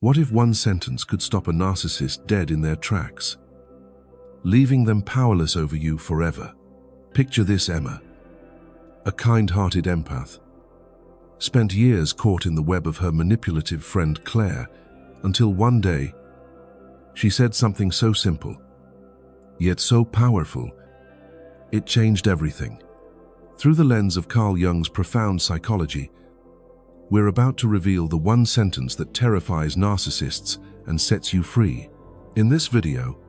What if one sentence could stop a narcissist dead in their tracks, leaving them powerless over you forever? Picture this: Emma, a kind-hearted empath, spent years caught in the web of her manipulative friend Claire, until one day, she said something so simple, yet so powerful, it changed everything. Through the lens of Carl Jung's profound psychology, we're about to reveal the one sentence that terrifies narcissists and sets you free. In this video,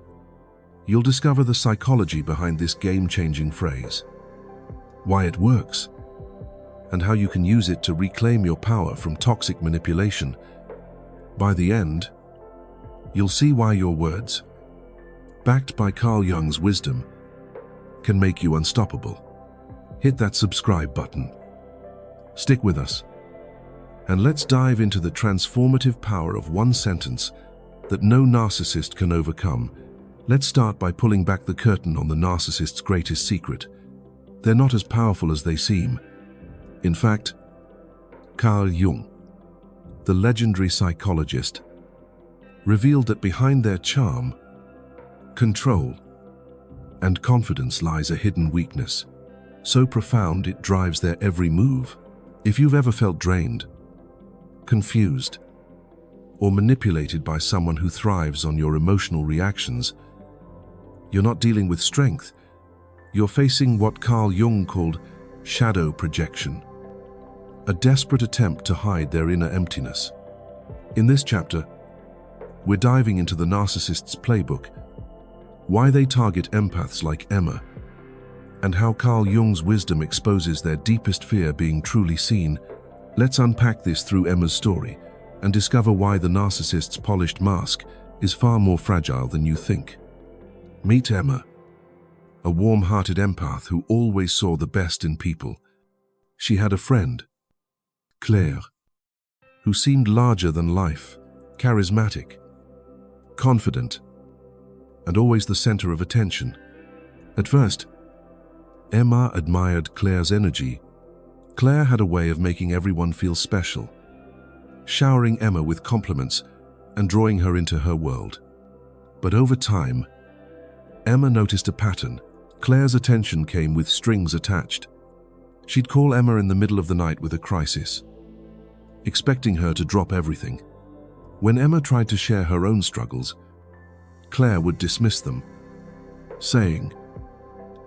you'll discover the psychology behind this game-changing phrase, why it works, and how you can use it to reclaim your power from toxic manipulation. By the end, you'll see why your words, backed by Carl Jung's wisdom, can make you unstoppable. Hit that subscribe button. Stick with us, and let's dive into the transformative power of one sentence that no narcissist can overcome. Let's start by pulling back the curtain on the narcissist's greatest secret. They're not as powerful as they seem. In fact, Carl Jung, the legendary psychologist, revealed that behind their charm, control, and confidence lies a hidden weakness, so profound it drives their every move. If you've ever felt drained, confused, or manipulated by someone who thrives on your emotional reactions, you're not dealing with strength. You're facing what Carl Jung called shadow projection, a desperate attempt to hide their inner emptiness. In this chapter, we're diving into the narcissist's playbook, why they target empaths like Emma, and how Carl Jung's wisdom exposes their deepest fear being truly seen. Let's unpack this through Emma's story and discover why the narcissist's polished mask is far more fragile than you think. Meet Emma, a warm-hearted empath who always saw the best in people. She had a friend, Claire, who seemed larger than life, charismatic, confident, and always the center of attention. At first, Emma admired Claire's energy. Claire had a way of making everyone feel special, showering Emma with compliments and drawing her into her world. But over time, Emma noticed a pattern. Claire's attention came with strings attached. She'd call Emma in the middle of the night with a crisis, expecting her to drop everything. When Emma tried to share her own struggles, Claire would dismiss them, saying,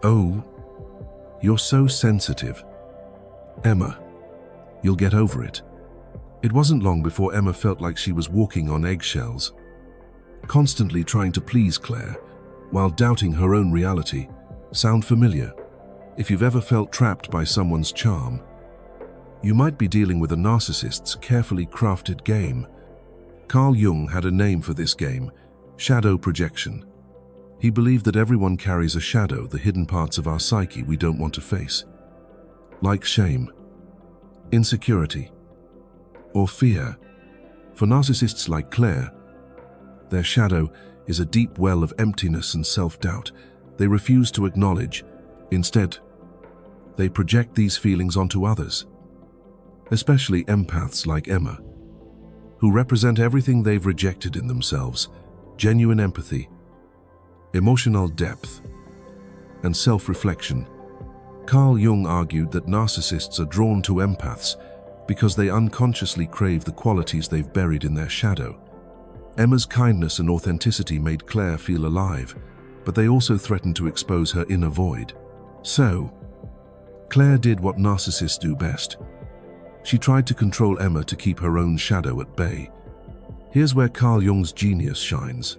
"Oh, you're so sensitive. Emma, you'll get over it." It wasn't long before Emma felt like she was walking on eggshells, constantly trying to please Claire while doubting her own reality. Sound familiar? If you've ever felt trapped by someone's charm, you might be dealing with a narcissist's carefully crafted game. Carl Jung had a name for this game: shadow projection. He believed that everyone carries a shadow, the hidden parts of our psyche we don't want to face, like shame, insecurity, or fear. For narcissists like Claire, their shadow is a deep well of emptiness and self-doubt they refuse to acknowledge. Instead, they project these feelings onto others, especially empaths like Emma, who represent everything they've rejected in themselves: genuine empathy, emotional depth, and self-reflection. Carl Jung argued that narcissists are drawn to empaths because they unconsciously crave the qualities they've buried in their shadow. Emma's kindness and authenticity made Claire feel alive, but they also threatened to expose her inner void. So, Claire did what narcissists do best. She tried to control Emma to keep her own shadow at bay. Here's where Carl Jung's genius shines.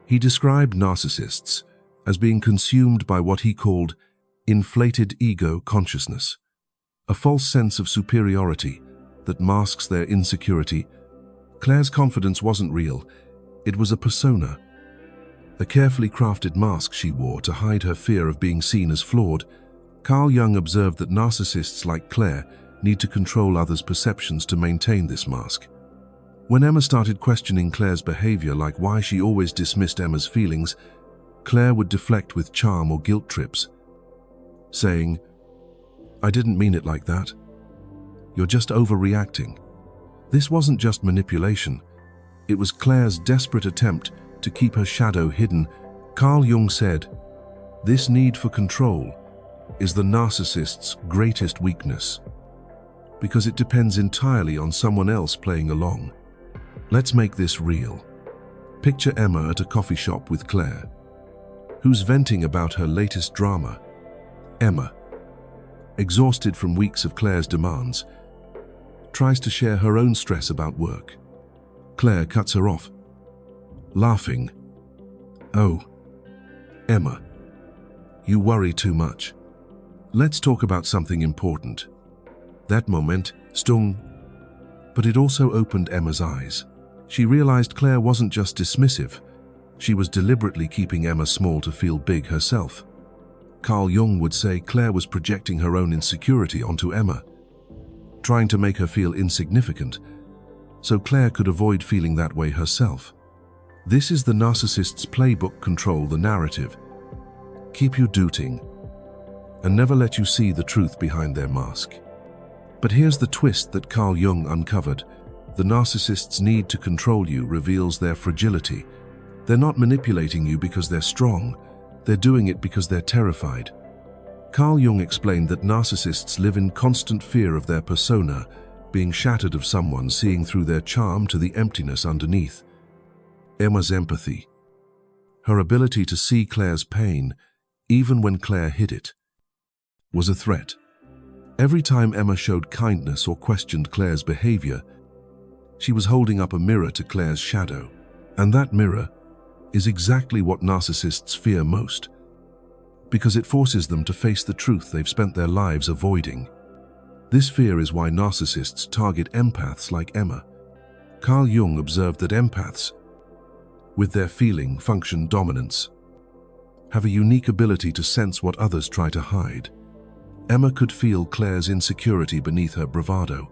He described narcissists as being consumed by what he called inflated ego consciousness, a false sense of superiority that masks their insecurity. Claire's confidence wasn't real, it was a persona, a carefully crafted mask she wore to hide her fear of being seen as flawed. Carl Jung observed that narcissists like Claire need to control others' perceptions to maintain this mask. When Emma started questioning Claire's behavior, like why she always dismissed Emma's feelings, Claire would deflect with charm or guilt trips, saying, "I didn't mean it like that. You're just overreacting." This wasn't just manipulation, It was Claire's desperate attempt to keep her shadow hidden. Carl Jung said, "This need for control is the narcissist's greatest weakness, because it depends entirely on someone else playing along." Let's make this real. Picture Emma at a coffee shop with Claire, who's venting about her latest drama. Emma, exhausted from weeks of Claire's demands, tries to share her own stress about work. Claire cuts her off, laughing. "Oh, Emma, you worry too much. Let's talk about something important." That moment stung, but it also opened Emma's eyes. She realized Claire wasn't just dismissive, she was deliberately keeping Emma small to feel big herself. Carl Jung would say Claire was projecting her own insecurity onto Emma, trying to make her feel insignificant, so Claire could avoid feeling that way herself. This is the narcissist's playbook: control the narrative, keep you doubting, and never let you see the truth behind their mask. But here's the twist that Carl Jung uncovered. The narcissist's need to control you reveals their fragility. They're not manipulating you because they're strong, they're doing it because they're terrified. Carl Jung explained that narcissists live in constant fear of their persona being shattered, of someone seeing through their charm to the emptiness underneath. Emma's empathy, her ability to see Claire's pain, even when Claire hid it, was a threat. Every time Emma showed kindness or questioned Claire's behavior, she was holding up a mirror to Claire's shadow. And that mirror is exactly what narcissists fear most, because it forces them to face the truth they've spent their lives avoiding. This fear is why narcissists target empaths like Emma. Carl Jung observed that empaths, with their feeling function dominance, have a unique ability to sense what others try to hide. Emma could feel Claire's insecurity beneath her bravado.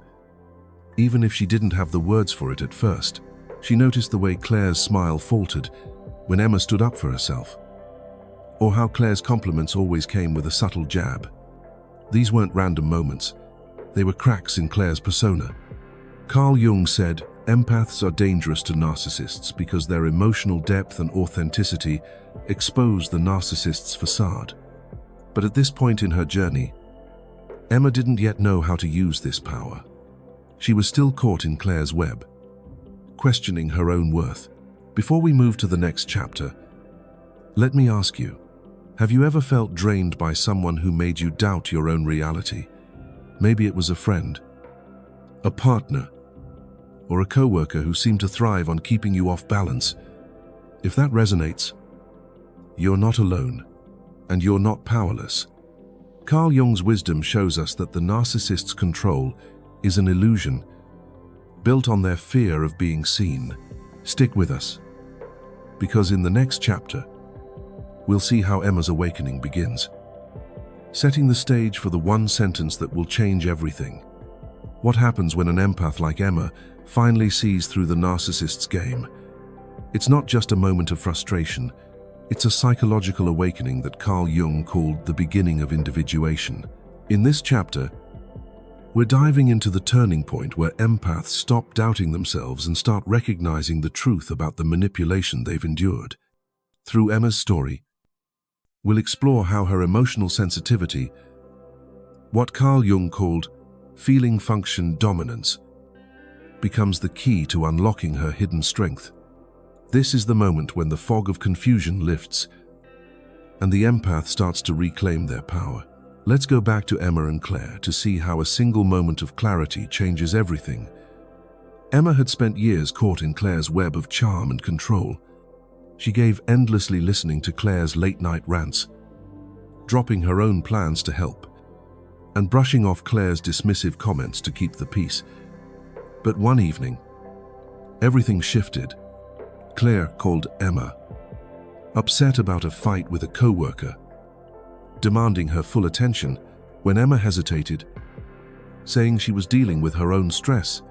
Even if she didn't have the words for it at first, she noticed the way Claire's smile faltered when Emma stood up for herself, or how Claire's compliments always came with a subtle jab. These weren't random moments, they were cracks in Claire's persona. Carl Jung said, "Empaths are dangerous to narcissists because their emotional depth and authenticity expose the narcissist's facade." But at this point in her journey, Emma didn't yet know how to use this power. She was still caught in Claire's web, questioning her own worth. Before we move to the next chapter, let me ask you, have you ever felt drained by someone who made you doubt your own reality? Maybe it was a friend, a partner, or a coworker who seemed to thrive on keeping you off balance. If that resonates, you're not alone, and you're not powerless. Carl Jung's wisdom shows us that the narcissist's control is an illusion built on their fear of being seen. Stick with us, because in the next chapter, we'll see how Emma's awakening begins, setting the stage for the one sentence that will change everything. What happens when an empath like Emma finally sees through the narcissist's game? It's not just a moment of frustration, it's a psychological awakening that Carl Jung called the beginning of individuation. In this chapter, we're diving into the turning point where empaths stop doubting themselves and start recognizing the truth about the manipulation they've endured. Through Emma's story, we'll explore how her emotional sensitivity, what Carl Jung called feeling function dominance, becomes the key to unlocking her hidden strength. This is the moment when the fog of confusion lifts and the empath starts to reclaim their power. Let's go back to Emma and Claire to see how a single moment of clarity changes everything. Emma had spent years caught in Claire's web of charm and control. She gave endlessly listening to Claire's late-night rants, dropping her own plans to help, and brushing off Claire's dismissive comments to keep the peace. But one evening, everything shifted. Claire called Emma, upset about a fight with a coworker, demanding her full attention. When Emma hesitated, saying she was dealing with her own stress,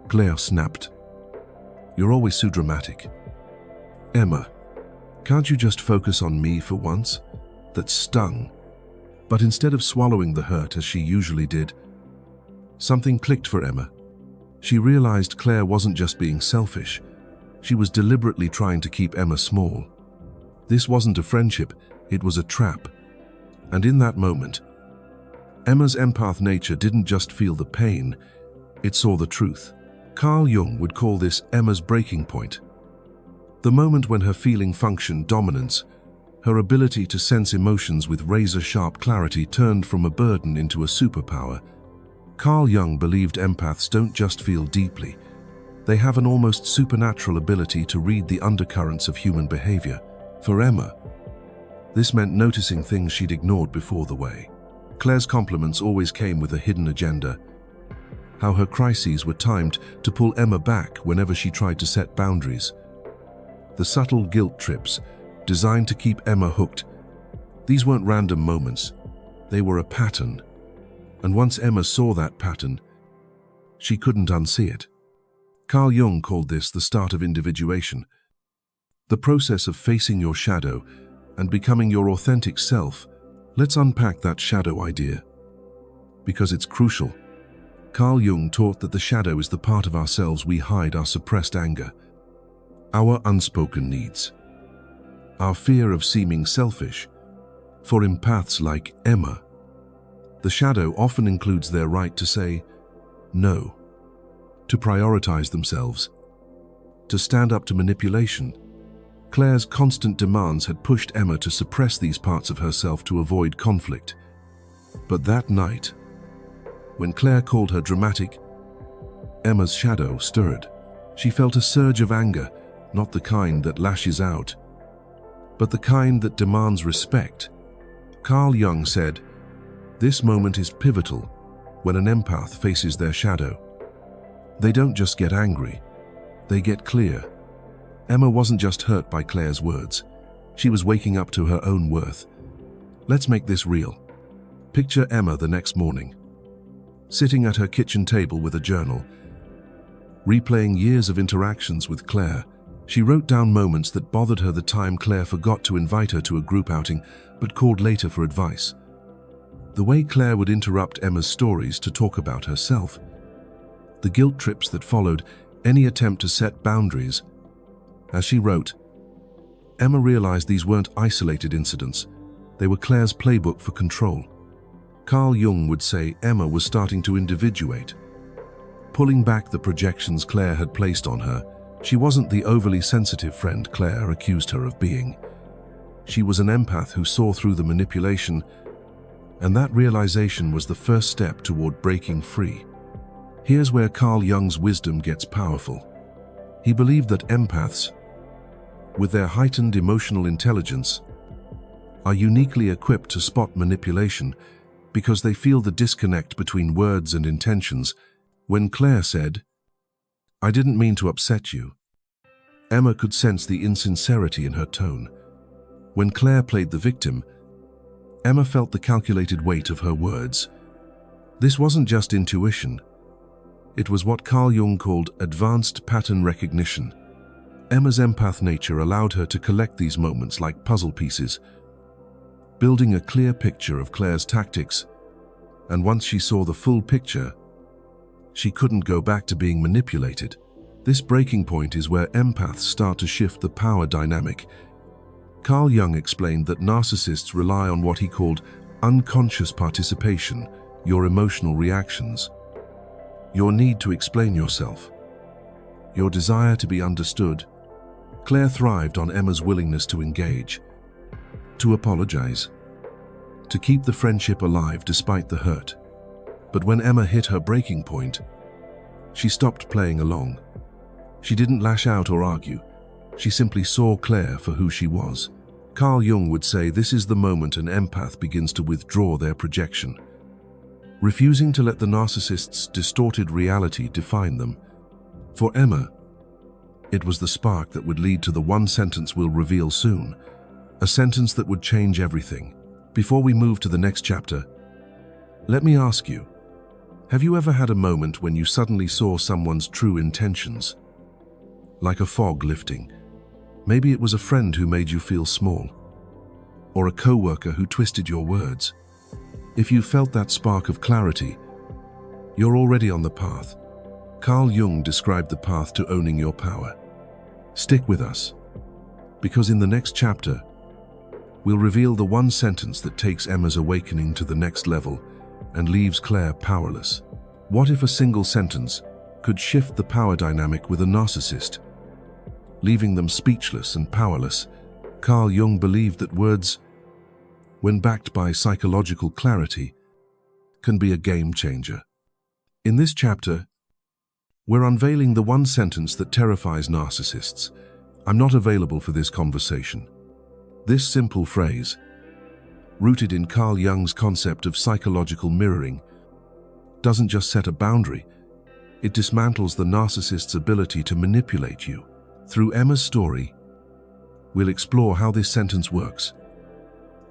Claire snapped, "You're always so dramatic. Emma, can't you just focus on me for once?" That stung. But instead of swallowing the hurt as she usually did, something clicked for Emma. She realized Claire wasn't just being selfish, She was deliberately trying to keep Emma small. This wasn't a friendship, it was a trap. And in that moment, Emma's empath nature didn't just feel the pain, it saw the truth. Carl Jung would call this Emma's breaking point. The moment when her feeling function dominance, her ability to sense emotions with razor-sharp clarity turned from a burden into a superpower. Carl Jung believed empaths don't just feel deeply, they have an almost supernatural ability to read the undercurrents of human behavior. For Emma, this meant noticing things she'd ignored before. The way Claire's compliments always came with a hidden agenda, how her crises were timed to pull Emma back whenever she tried to set boundaries. The subtle guilt trips, designed to keep Emma hooked. These weren't random moments, they were a pattern. And once Emma saw that pattern, she couldn't unsee it. Carl Jung called this the start of individuation, the process of facing your shadow and becoming your authentic self. Let's unpack that shadow idea, because it's crucial. Carl Jung taught that the shadow is the part of ourselves we hide our suppressed anger, our unspoken needs, our fear of seeming selfish. For empaths like Emma, the shadow often includes their right to say no, to prioritize themselves, to stand up to manipulation. Claire's constant demands had pushed Emma to suppress these parts of herself to avoid conflict. But that night, when Claire called her dramatic, Emma's shadow stirred. She felt a surge of anger, not the kind that lashes out, but the kind that demands respect. Carl Jung said, "This moment is pivotal when an empath faces their shadow. They don't just get angry, they get clear." Emma wasn't just hurt by Claire's words, she was waking up to her own worth. Let's make this real. Picture Emma the next morning, sitting at her kitchen table with a journal, replaying years of interactions with Claire. She wrote down moments that bothered her, the time Claire forgot to invite her to a group outing but called later for advice, the way Claire would interrupt Emma's stories to talk about herself, the guilt trips that followed any attempt to set boundaries. As she wrote, Emma realized these weren't isolated incidents, they were Claire's playbook for control. Carl Jung would say Emma was starting to individuate, pulling back the projections Claire had placed on her. She wasn't the overly sensitive friend Claire accused her of being. She was an empath who saw through the manipulation, and that realization was the first step toward breaking free. Here's where Carl Jung's wisdom gets powerful. He believed that empaths, with their heightened emotional intelligence, are uniquely equipped to spot manipulation because they feel the disconnect between words and intentions. When Claire said, "I didn't mean to upset you," Emma could sense the insincerity in her tone. When Claire played the victim, Emma felt the calculated weight of her words. This wasn't just intuition. It was what Carl Jung called advanced pattern recognition. Emma's empath nature allowed her to collect these moments like puzzle pieces, building a clear picture of Claire's tactics. And once she saw the full picture, she couldn't go back to being manipulated. This breaking point is where empaths start to shift the power dynamic. Carl Jung explained that narcissists rely on what he called unconscious participation, your emotional reactions, your need to explain yourself, your desire to be understood. Claire thrived on Emma's willingness to engage, to apologize, to keep the friendship alive despite the hurt. But when Emma hit her breaking point, she stopped playing along. She didn't lash out or argue. She simply saw Claire for who she was. Carl Jung would say this is the moment an empath begins to withdraw their projection, refusing to let the narcissist's distorted reality define them. For Emma, it was the spark that would lead to the one sentence we'll reveal soon, a sentence that would change everything. Before we move to the next chapter, let me ask you, have you ever had a moment when you suddenly saw someone's true intentions? Like a fog lifting. Maybe it was a friend who made you feel small, or a coworker who twisted your words. If you felt that spark of clarity, you're already on the path. Carl Jung described the path to owning your power. Stick with us, because in the next chapter, we'll reveal the one sentence that takes Emma's awakening to the next level and leaves Claire powerless. What if a single sentence could shift the power dynamic with a narcissist, leaving them speechless and powerless? Carl Jung believed that words, when backed by psychological clarity, can be a game changer. In this chapter, we're unveiling the one sentence that terrifies narcissists. I'm not available for this conversation. This simple phrase, rooted in Carl Jung's concept of psychological mirroring, doesn't just set a boundary, it dismantles the narcissist's ability to manipulate you. Through Emma's story, we'll explore how this sentence works,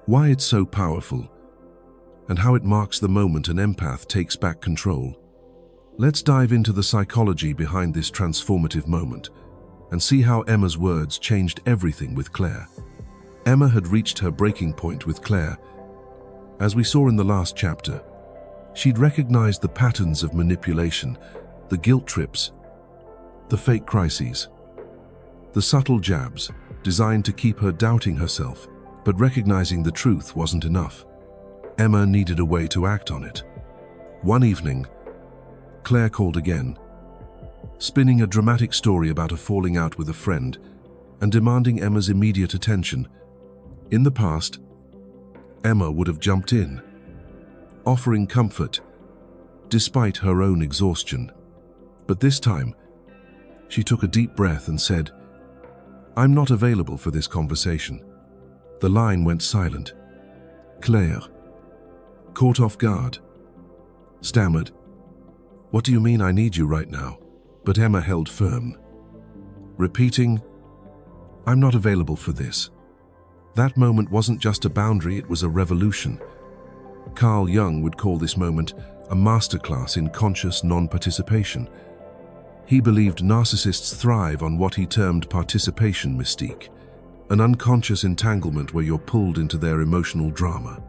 why it's so powerful, and how it marks the moment an empath takes back control. Let's dive into the psychology behind this transformative moment and see how Emma's words changed everything with Claire. Emma had reached her breaking point with Claire. As we saw in the last chapter, she'd recognized the patterns of manipulation, the guilt trips, the fake crises, the subtle jabs designed to keep her doubting herself, but recognizing the truth wasn't enough. Emma needed a way to act on it. One evening, Claire called again, spinning a dramatic story about a falling out with a friend and demanding Emma's immediate attention. In the past, Emma would have jumped in, offering comfort despite her own exhaustion. But this time, she took a deep breath and said, "I'm not available for this conversation." The line went silent. Claire, caught off guard, stammered, "What do you mean I need you right now?" But Emma held firm, repeating, "I'm not available for this." That moment wasn't just a boundary, it was a revolution. Carl Jung would call this moment a masterclass in conscious non-participation. He believed narcissists thrive on what he termed participation mystique, an unconscious entanglement where you're pulled into their emotional drama.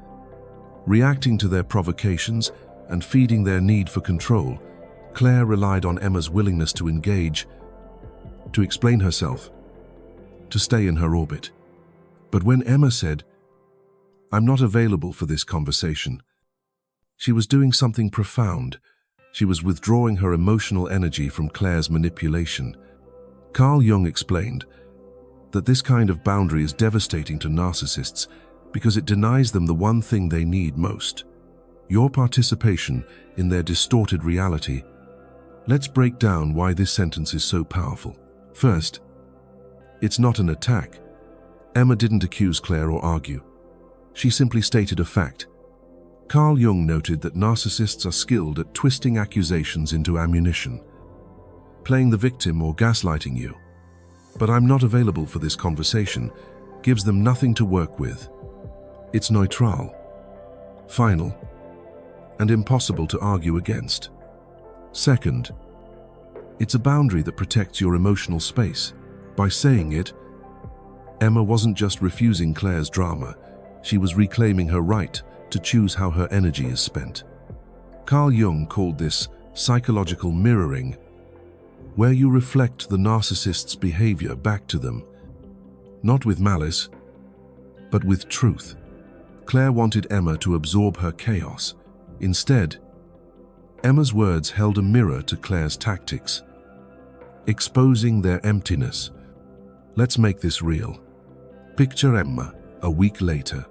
Reacting to their provocations and feeding their need for control, Claire relied on Emma's willingness to engage, to explain herself, to stay in her orbit. But when Emma said, "I'm not available for this conversation," she was doing something profound. She was withdrawing her emotional energy from Claire's manipulation. Carl Jung explained that this kind of boundary is devastating to narcissists because it denies them the one thing they need most: your participation in their distorted reality. Let's break down why this sentence is so powerful. First, it's not an attack. Emma didn't accuse Claire or argue. She simply stated a fact. Carl Jung noted that narcissists are skilled at twisting accusations into ammunition, playing the victim or gaslighting you. But "I'm not available for this conversation" gives them nothing to work with. It's neutral, final, and impossible to argue against. Second, it's a boundary that protects your emotional space. By saying it, Emma wasn't just refusing Claire's drama, she was reclaiming her right to choose how her energy is spent. Carl Jung called this psychological mirroring, where you reflect the narcissist's behavior back to them, not with malice, but with truth. Claire wanted Emma to absorb her chaos. Instead, Emma's words held a mirror to Claire's tactics, exposing their emptiness. Let's make this real. Picture Emma a week later.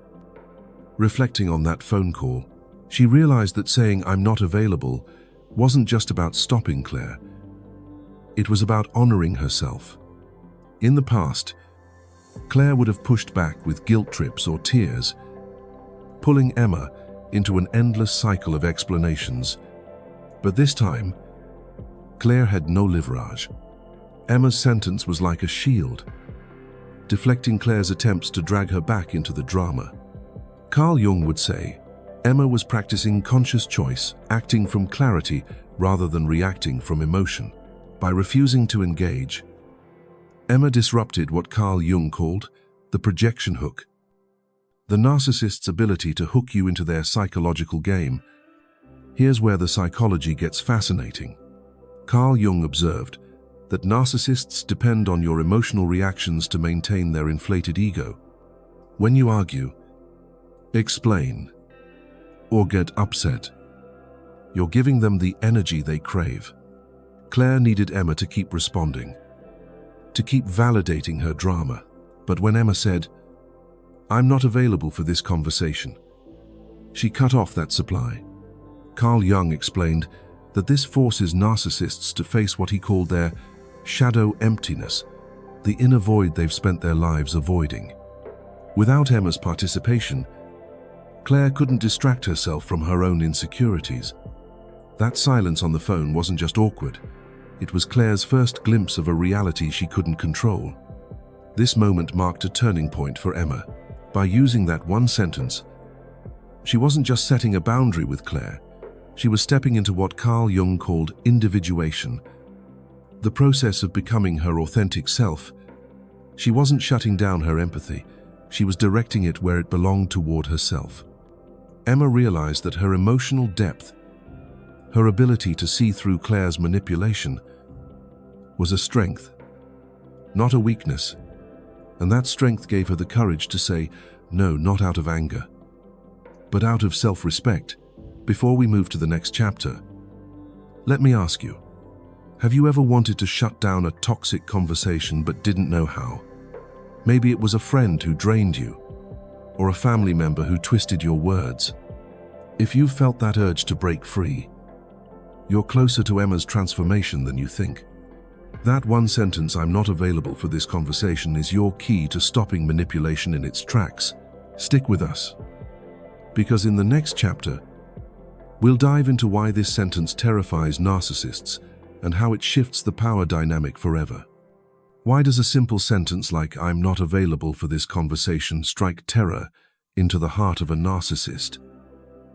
Reflecting on that phone call, she realized that saying "I'm not available" wasn't just about stopping Claire. It was about honoring herself. In the past, Claire would have pushed back with guilt trips or tears, pulling Emma into an endless cycle of explanations. But this time, Claire had no leverage. Emma's sentence was like a shield, deflecting Claire's attempts to drag her back into the drama. Carl Jung would say, Emma was practicing conscious choice, acting from clarity rather than reacting from emotion. By refusing to engage, Emma disrupted what Carl Jung called the projection hook, the narcissist's ability to hook you into their psychological game. Here's where the psychology gets fascinating. Carl Jung observed that narcissists depend on your emotional reactions to maintain their inflated ego. When you argue, explain, or get upset, you're giving them the energy they crave. Claire needed Emma to keep responding, to keep validating her drama. But when Emma said, "I'm not available for this conversation," she cut off that supply. Carl Jung explained that this forces narcissists to face what he called their shadow emptiness, the inner void they've spent their lives avoiding. Without Emma's participation, Claire couldn't distract herself from her own insecurities. That silence on the phone wasn't just awkward. It was Claire's first glimpse of a reality she couldn't control. This moment marked a turning point for Emma. By using that one sentence, she wasn't just setting a boundary with Claire, she was stepping into what Carl Jung called individuation, the process of becoming her authentic self. She wasn't shutting down her empathy, she was directing it where it belonged, toward herself. Emma realized that her emotional depth, her ability to see through Claire's manipulation, was a strength, not a weakness. And that strength gave her the courage to say no, not out of anger, but out of self-respect. Before we move to the next chapter, let me ask you, have you ever wanted to shut down a toxic conversation but didn't know how? Maybe it was a friend who drained you, or a family member who twisted your words. If you felt that urge to break free, you're closer to Emma's transformation than you think. That one sentence, "I'm not available for this conversation," is your key to stopping manipulation in its tracks. Stick with us, because in the next chapter, we'll dive into why this sentence terrifies narcissists and how it shifts the power dynamic forever. Why does a simple sentence like "I'm not available for this conversation" strike terror into the heart of a narcissist?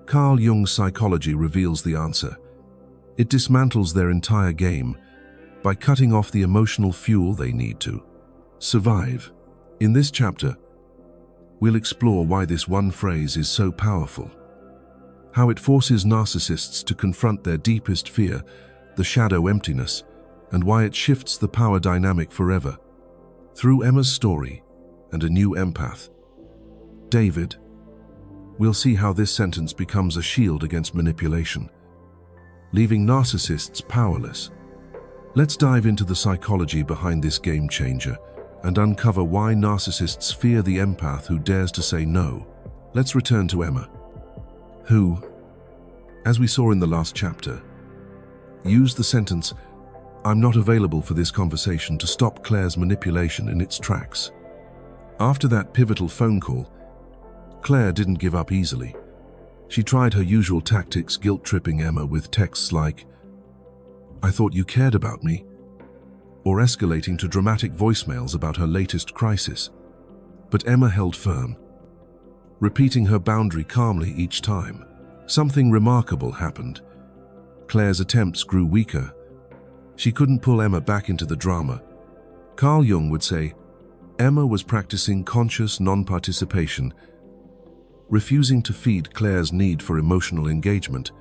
Carl Jung's psychology reveals the answer. It dismantles their entire game by cutting off the emotional fuel they need to survive. In this chapter, we'll explore why this one phrase is so powerful, how it forces narcissists to confront their deepest fear, the shadow emptiness, and why it shifts the power dynamic forever. Through Emma's story and a new empath, David, we'll see how this sentence becomes a shield against manipulation, leaving narcissists powerless. Let's dive into the psychology behind this game changer and uncover why narcissists fear the empath who dares to say no. Let's return to Emma, who, as we saw in the last chapter, used the sentence, "I'm not available for this conversation," to stop Claire's manipulation in its tracks. After that pivotal phone call, Claire didn't give up easily. She tried her usual tactics, guilt-tripping Emma with texts like, "I thought you cared about me," or escalating to dramatic voicemails about her latest crisis. But Emma held firm, repeating her boundary calmly each time. Something remarkable happened. Claire's attempts grew weaker. She couldn't pull Emma back into the drama. Carl Jung would say, Emma was practicing conscious non-participation, refusing to feed Claire's need for emotional engagement.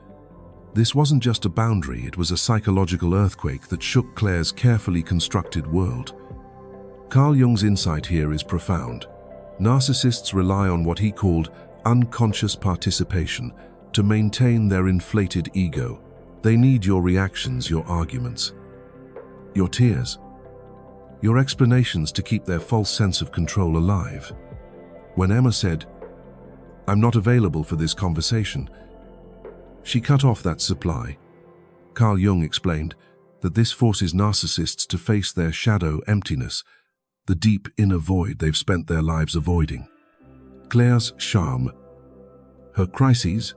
This wasn't just a boundary, it was a psychological earthquake that shook Claire's carefully constructed world. Carl Jung's insight here is profound. Narcissists rely on what he called unconscious participation to maintain their inflated ego. They need your reactions, your arguments, your tears, your explanations to keep their false sense of control alive. When Emma said, "I'm not available for this conversation," she cut off that supply. Carl Jung explained that this forces narcissists to face their shadow emptiness, the deep inner void they've spent their lives avoiding. Claire's charm, her crises,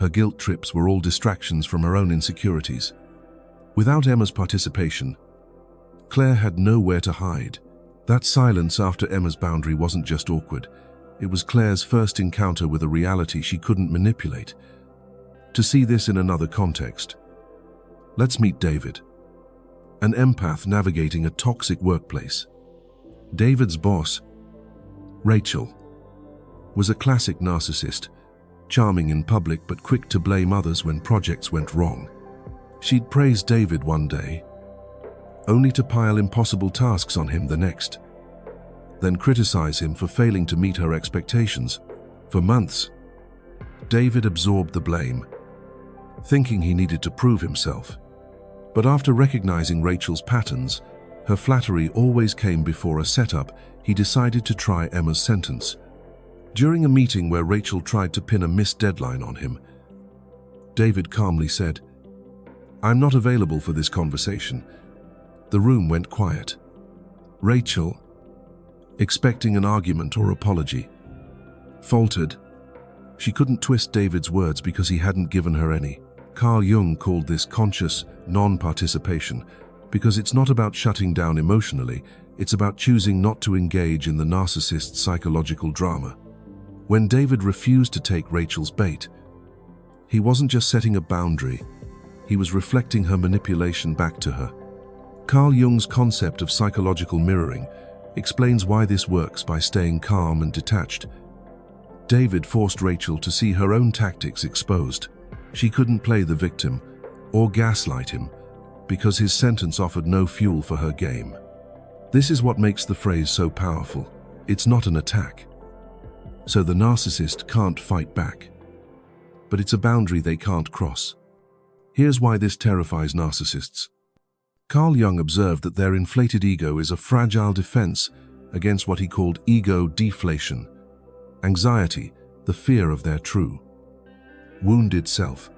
her guilt trips were all distractions from her own insecurities. Without Emma's participation, Claire had nowhere to hide. That silence after Emma's boundary wasn't just awkward, it was Claire's first encounter with a reality she couldn't manipulate. To see this in another context, let's meet David, an empath navigating a toxic workplace. David's boss, Rachel, was a classic narcissist, charming in public but quick to blame others when projects went wrong. She'd praised David one day, only to pile impossible tasks on him the next. Then criticize him for failing to meet her expectations. For months, David absorbed the blame, thinking he needed to prove himself. But after recognizing Rachel's patterns, her flattery always came before a setup, he decided to try Emma's sentence. During a meeting where Rachel tried to pin a missed deadline on him, David calmly said, "I'm not available for this conversation." The room went quiet. Rachel, expecting an argument or apology, faltered. She couldn't twist David's words because he hadn't given her any. Carl Jung called this conscious non-participation because it's not about shutting down emotionally, it's about choosing not to engage in the narcissist's psychological drama. When David refused to take Rachel's bait, he wasn't just setting a boundary, he was reflecting her manipulation back to her. Carl Jung's concept of psychological mirroring explains why this works by staying calm and detached. David forced Rachel to see her own tactics exposed. She couldn't play the victim or gaslight him because his sentence offered no fuel for her game. This is what makes the phrase so powerful. It's not an attack. So the narcissist can't fight back. But it's a boundary they can't cross. Here's why this terrifies narcissists. Carl Jung observed that their inflated ego is a fragile defense against what he called ego deflation, anxiety, the fear of their true, wounded self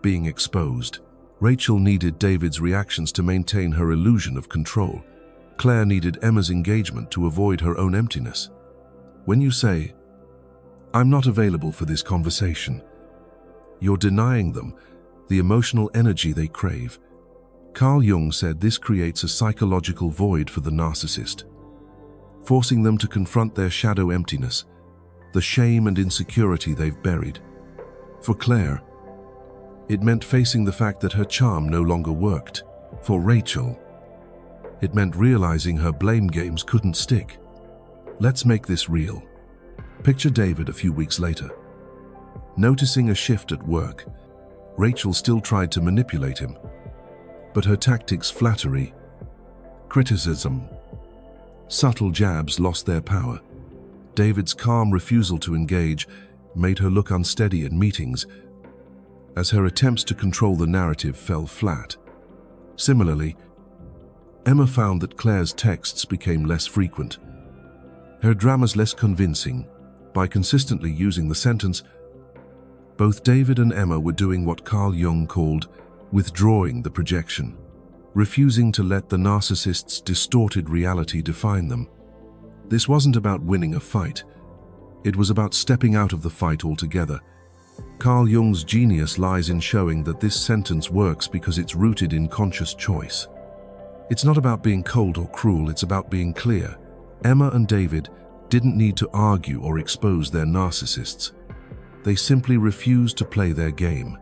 being exposed. Rachel needed David's reactions to maintain her illusion of control. Claire needed Emma's engagement to avoid her own emptiness. When you say, "I'm not available for this conversation," you're denying them the emotional energy they crave. Carl Jung said this creates a psychological void for the narcissist, forcing them to confront their shadow emptiness, the shame and insecurity they've buried. For Claire, it meant facing the fact that her charm no longer worked. For Rachel, it meant realizing her blame games couldn't stick. Let's make this real. Picture David a few weeks later. Noticing a shift at work, Rachel still tried to manipulate him, but her tactics, flattery, criticism, subtle jabs lost their power. David's calm refusal to engage made her look unsteady in meetings, as her attempts to control the narrative fell flat. Similarly, Emma found that Claire's texts became less frequent, her dramas less convincing. By consistently using the sentence, both David and Emma were doing what Carl Jung called withdrawing the projection, refusing to let the narcissist's distorted reality define them. This wasn't about winning a fight. It was about stepping out of the fight altogether. Carl Jung's genius lies in showing that this sentence works because it's rooted in conscious choice. It's not about being cold or cruel, it's about being clear. Emma and David didn't need to argue or expose their narcissists. They simply refused to play their game.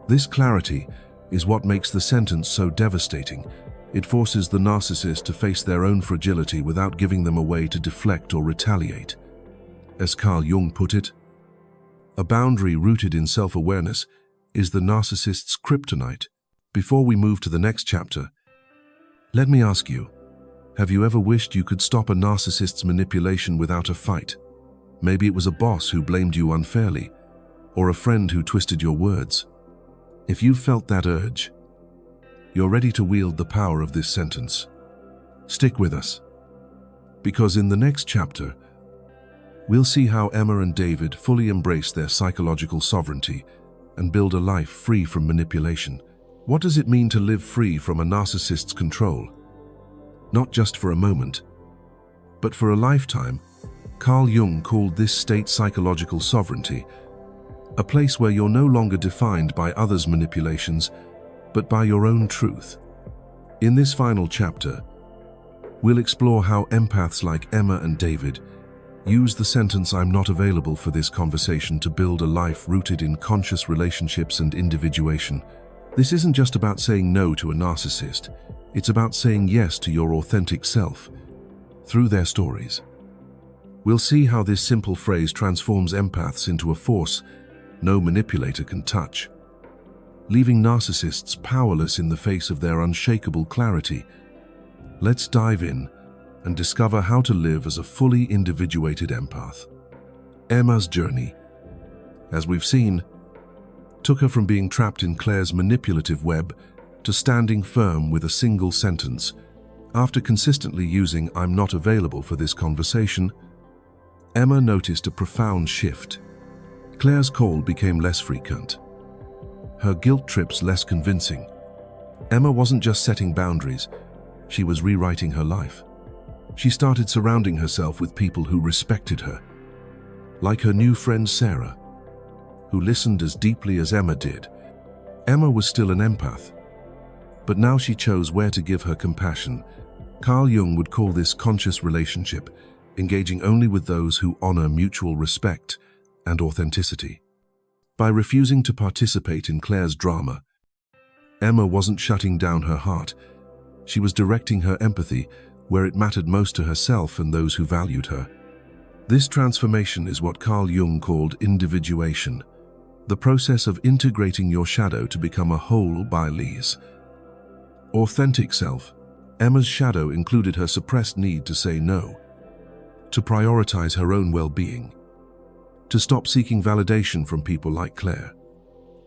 This clarity is what makes the sentence so devastating. It forces the narcissist to face their own fragility without giving them a way to deflect or retaliate. As Carl Jung put it, a boundary rooted in self-awareness is the narcissist's kryptonite. Before we move to the next chapter, let me ask you, have you ever wished you could stop a narcissist's manipulation without a fight? Maybe it was a boss who blamed you unfairly, or a friend who twisted your words. If you felt that urge, you're ready to wield the power of this sentence. Stick with us, because in the next chapter, we'll see how Emma and David fully embrace their psychological sovereignty and build a life free from manipulation. What does it mean to live free from a narcissist's control? Not just for a moment, but for a lifetime. Carl Jung called this state psychological sovereignty, a place where you're no longer defined by others' manipulations, but by your own truth. In this final chapter, we'll explore how empaths like Emma and David use the sentence "I'm not available for this conversation" to build a life rooted in conscious relationships and individuation. This isn't just about saying no to a narcissist, it's about saying yes to your authentic self. Through their stories, we'll see how this simple phrase transforms empaths into a force no manipulator can touch, leaving narcissists powerless in the face of their unshakable clarity. Let's dive in and discover how to live as a fully individuated empath. Emma's journey, as we've seen, took her from being trapped in Claire's manipulative web to standing firm with a single sentence. After consistently using "I'm not available for this conversation," Emma noticed a profound shift. Claire's call became less frequent, her guilt trips less convincing. Emma wasn't just setting boundaries, she was rewriting her life. She started surrounding herself with people who respected her, like her new friend Sarah, who listened as deeply as Emma did. Emma was still an empath, but now she chose where to give her compassion. Carl Jung would call this conscious relationship, engaging only with those who honor mutual respect and authenticity. By refusing to participate in Claire's drama, Emma wasn't shutting down her heart. She was directing her empathy where it mattered most to herself and those who valued her. This transformation is what Carl Jung called individuation, the process of integrating your shadow to become a whole by Lee's authentic self. Emma's shadow included her suppressed need to say no, to prioritize her own well-being, to stop seeking validation from people like Claire.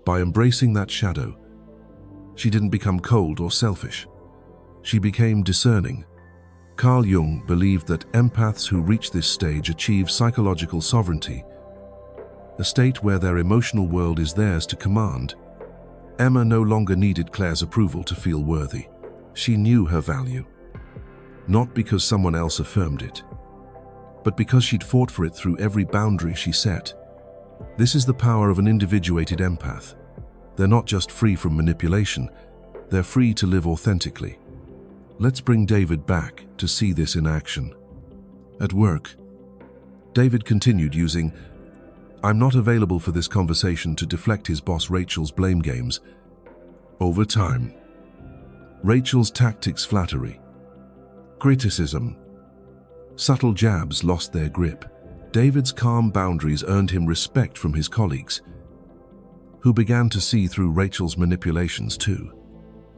By embracing that shadow, she didn't become cold or selfish. She became discerning. Carl Jung believed that empaths who reach this stage achieve psychological sovereignty, a state where their emotional world is theirs to command. Emma no longer needed Claire's approval to feel worthy. She knew her value, not because someone else affirmed it, but because she'd fought for it through every boundary she set. This is the power of an individuated empath. They're not just free from manipulation, they're free to live authentically. Let's bring David back to see this in action. At work, David continued using "I'm not available for this conversation" to deflect his boss Rachel's blame games. Over time, Rachel's tactics, flattery, criticism, subtle jabs lost their grip. David's calm boundaries earned him respect from his colleagues, who began to see through Rachel's manipulations too.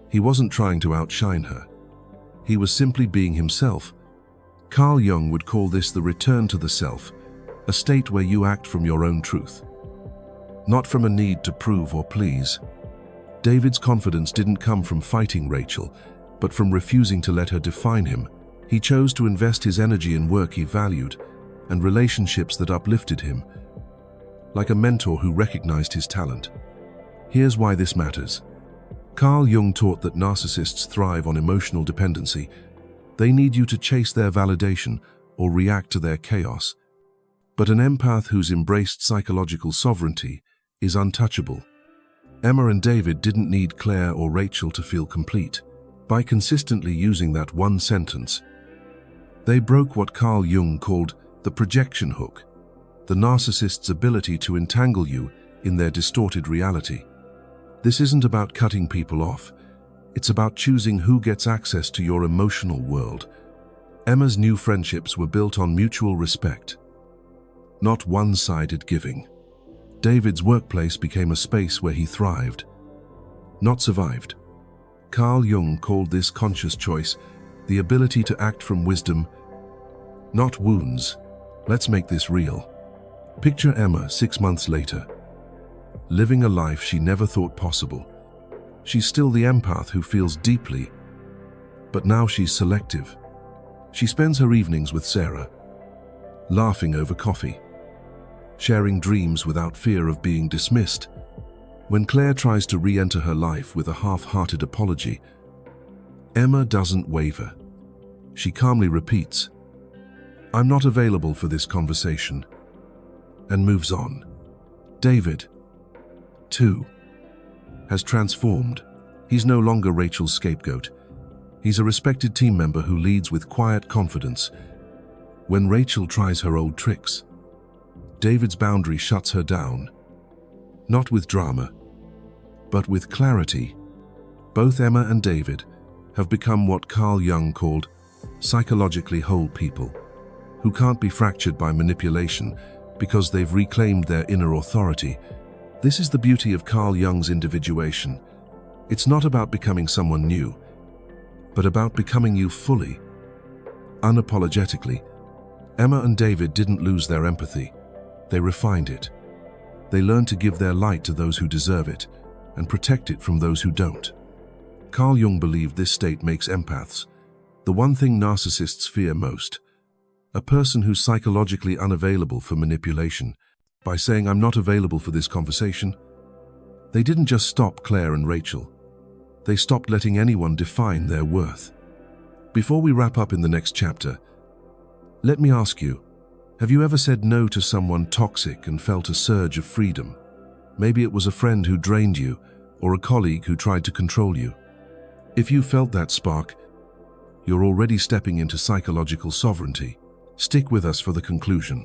He wasn't trying to outshine her. He was simply being himself. Carl Jung would call this the return to the self, a state where you act from your own truth, not from a need to prove or please. David's confidence didn't come from fighting Rachel, but from refusing to let her define him. He chose to invest his energy in work he valued and relationships that uplifted him, like a mentor who recognized his talent. Here's why this matters. Carl Jung taught that narcissists thrive on emotional dependency. They need you to chase their validation or react to their chaos. But an empath who's embraced psychological sovereignty is untouchable. Emma and David didn't need Claire or Rachel to feel complete. By consistently using that one sentence, they broke what Carl Jung called the projection hook, the narcissist's ability to entangle you in their distorted reality. This isn't about cutting people off. It's about choosing who gets access to your emotional world. Emma's new friendships were built on mutual respect, not one-sided giving. David's workplace became a space where he thrived, not survived. Carl Jung called this conscious choice the ability to act from wisdom, not wounds. Let's make this real. Picture Emma 6 months later, living a life she never thought possible. She's still the empath who feels deeply, but now she's selective. She spends her evenings with Sarah, laughing over coffee, sharing dreams without fear of being dismissed. When Claire tries to re-enter her life with a half-hearted apology, Emma doesn't waver. She calmly repeats, "I'm not available for this conversation," and moves on. David, too, has transformed. He's no longer Rachel's scapegoat. He's a respected team member who leads with quiet confidence. When Rachel tries her old tricks, David's boundary shuts her down. Not with drama, but with clarity. Both Emma and David have become what Carl Jung called psychologically whole people, who can't be fractured by manipulation because they've reclaimed their inner authority. This is the beauty of Carl Jung's individuation. It's not about becoming someone new. but about becoming you fully, unapologetically. Emma and David didn't lose their empathy. They refined it. They learned to give their light to those who deserve it and protect it from those who don't. Carl Jung believed this state makes empaths the one thing narcissists fear most: a person who's psychologically unavailable for manipulation. By saying, "I'm not available for this conversation," they didn't just stop Claire and Rachel. They stopped letting anyone define their worth. Before we wrap up in the next chapter, let me ask you, have you ever said no to someone toxic and felt a surge of freedom? Maybe it was a friend who drained you or a colleague who tried to control you. If you felt that spark, you're already stepping into psychological sovereignty. Stick with us for the conclusion,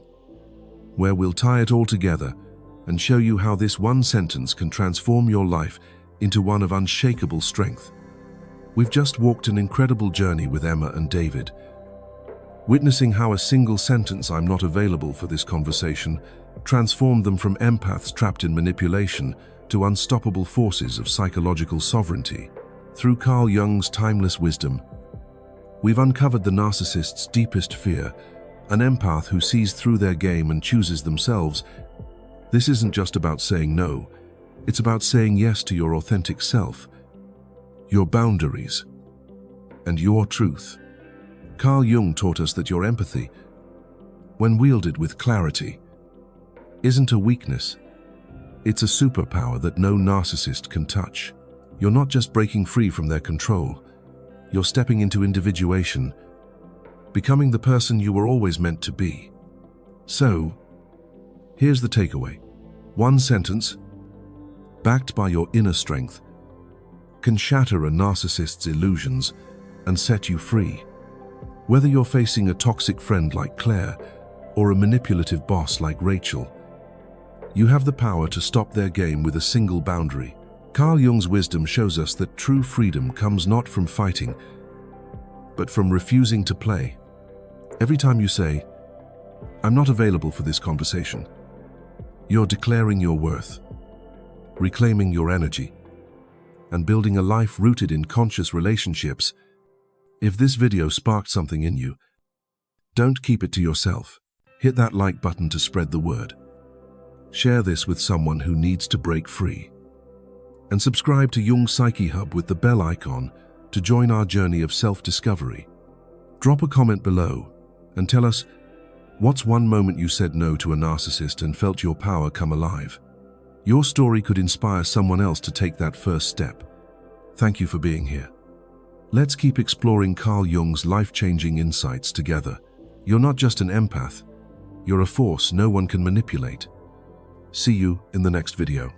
where we'll tie it all together and show you how this one sentence can transform your life into one of unshakable strength. We've just walked an incredible journey with Emma and David, witnessing how a single sentence, "I'm not available for this conversation," transformed them from empaths trapped in manipulation to unstoppable forces of psychological sovereignty. Through Carl Jung's timeless wisdom, we've uncovered the narcissist's deepest fear, an empath who sees through their game and chooses themselves. This isn't just about saying no, it's about saying yes to your authentic self, your boundaries, and your truth. Carl Jung taught us that your empathy, when wielded with clarity, isn't a weakness. It's a superpower that no narcissist can touch. You're not just breaking free from their control, you're stepping into individuation, becoming the person you were always meant to be. So, here's the takeaway. One sentence, backed by your inner strength, can shatter a narcissist's illusions and set you free. Whether you're facing a toxic friend like Claire or a manipulative boss like Rachel, you have the power to stop their game with a single boundary. Carl Jung's wisdom shows us that true freedom comes not from fighting, but from refusing to play. Every time you say, "I'm not available for this conversation," you're declaring your worth, reclaiming your energy, and building a life rooted in conscious relationships. If this video sparked something in you, don't keep it to yourself. Hit that like button to spread the word. Share this with someone who needs to break free. And subscribe to Jung's Psyche Hub with the bell icon to join our journey of self-discovery. Drop a comment below and tell us, what's one moment you said no to a narcissist and felt your power come alive? Your story could inspire someone else to take that first step. Thank you for being here. Let's keep exploring Carl Jung's life-changing insights together. You're not just an empath, you're a force no one can manipulate. See you in the next video.